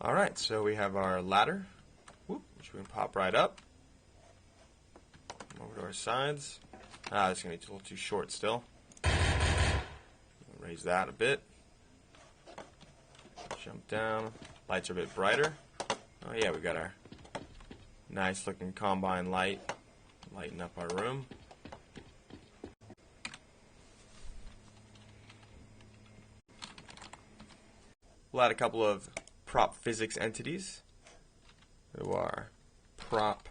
Alright, so we have our ladder, which we can pop right up. Over to our sides. This is going to be a little too short still. Raise that a bit. Jump down. Lights are a bit brighter. Oh yeah, we got our nice looking combine light. Lighten up our room. We'll add a couple of prop physics entities to our prop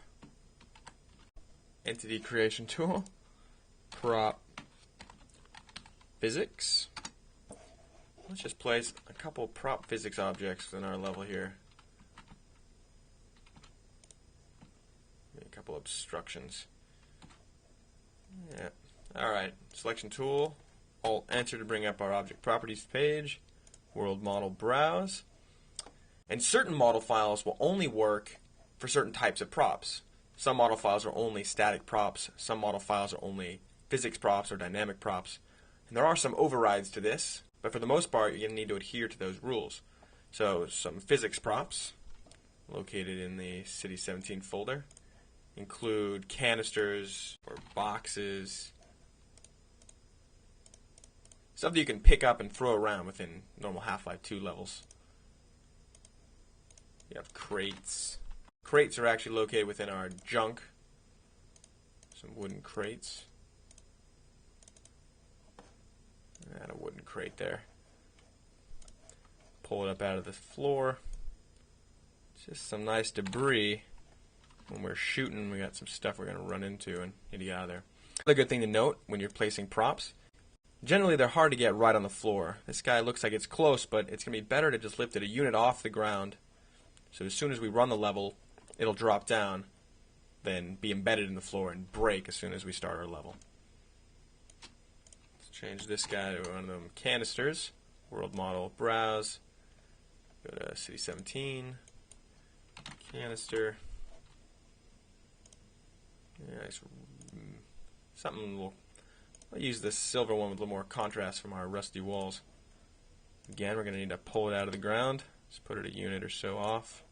entity creation tool. Prop physics. Let's just place a couple prop physics objects in our level here. Maybe a couple obstructions. Yeah. Alright. Selection tool. Alt Enter to bring up our object properties page. World model browse. And certain model files will only work for certain types of props. Some model files are only static props. Some model files are only physics props or dynamic props. And there are some overrides to this, but for the most part, you're going to need to adhere to those rules. So some physics props located in the City 17 folder include canisters or boxes, stuff that you can pick up and throw around within normal Half-Life 2 levels. You have crates. Crates are actually located within our junk. Some wooden crates. Add a wooden crate there. Pull it up out of the floor. Just some nice debris. When we're shooting, we got some stuff we're going to run into and need to get out of there. Another good thing to note when you're placing props, generally they're hard to get right on the floor. This guy looks like it's close, but it's going to be better to just lift it a unit off the ground. So as soon as we run the level, it'll drop down, then be embedded in the floor and break as soon as we start our level. Let's change this guy to one of them canisters. World model browse. Go to City 17. Canister. Nice. I'll use this silver one with a little more contrast from our rusty walls. Again, we're going to need to pull it out of the ground. Just put it a unit or so off.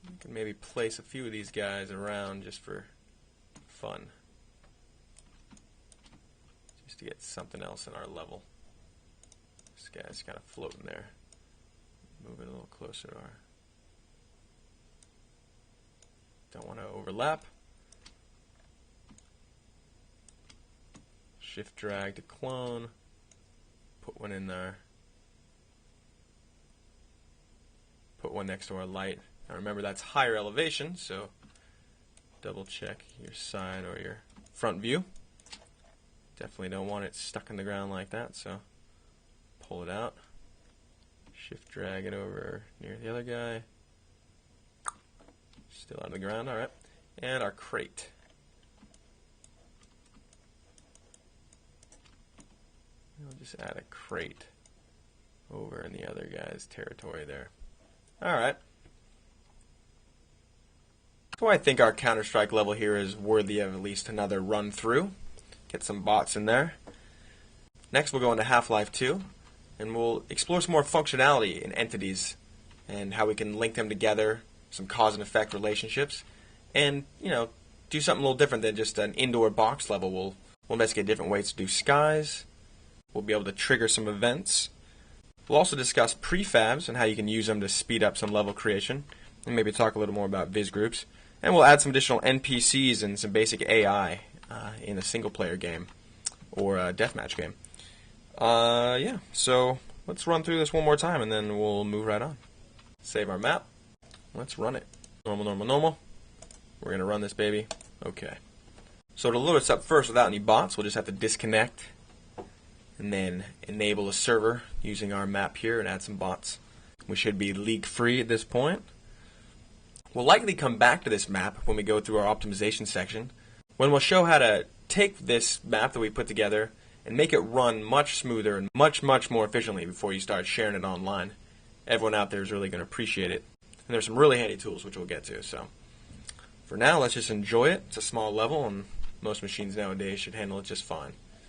You can maybe place a few of these guys around just for fun. Just to get something else in our level. This guy's kind of floating there. Move it a little closer to our... Don't want to overlap. Shift drag to clone. Put one in there. Put one next to our light. Now remember that's higher elevation, so double check your side or your front view. Definitely don't want it stuck in the ground like that, so pull it out. Shift drag it over near the other guy. Still out of the ground, alright. And our crate. We'll just add a crate over in the other guy's territory there. Alright. So I think our Counter-Strike level here is worthy of at least another run through. Get some bots in there. Next we'll go into Half-Life 2. And we'll explore some more functionality in entities and how we can link them together, some cause and effect relationships, and, you know, do something a little different than just an indoor box level. We'll investigate different ways to do skies. We'll be able to trigger some events. We'll also discuss prefabs and how you can use them to speed up some level creation, and maybe talk a little more about viz groups. And we'll add some additional NPCs and some basic AI in a single-player game or a deathmatch game. Yeah, so let's run through this one more time and then we'll move right on. Save our map. Let's run it. Normal, normal, normal. We're going to run this baby. Okay. So to load us up first without any bots, we'll just have to disconnect and then enable a server using our map here and add some bots. We should be leak free at this point. We'll likely come back to this map when we go through our optimization section, when we'll show how to take this map that we put together and make it run much smoother and much more efficiently before you start sharing it online. Everyone out there is really going to appreciate it. And there's some really handy tools which we'll get to. So for now, let's just enjoy it. It's a small level and most machines nowadays should handle it just fine.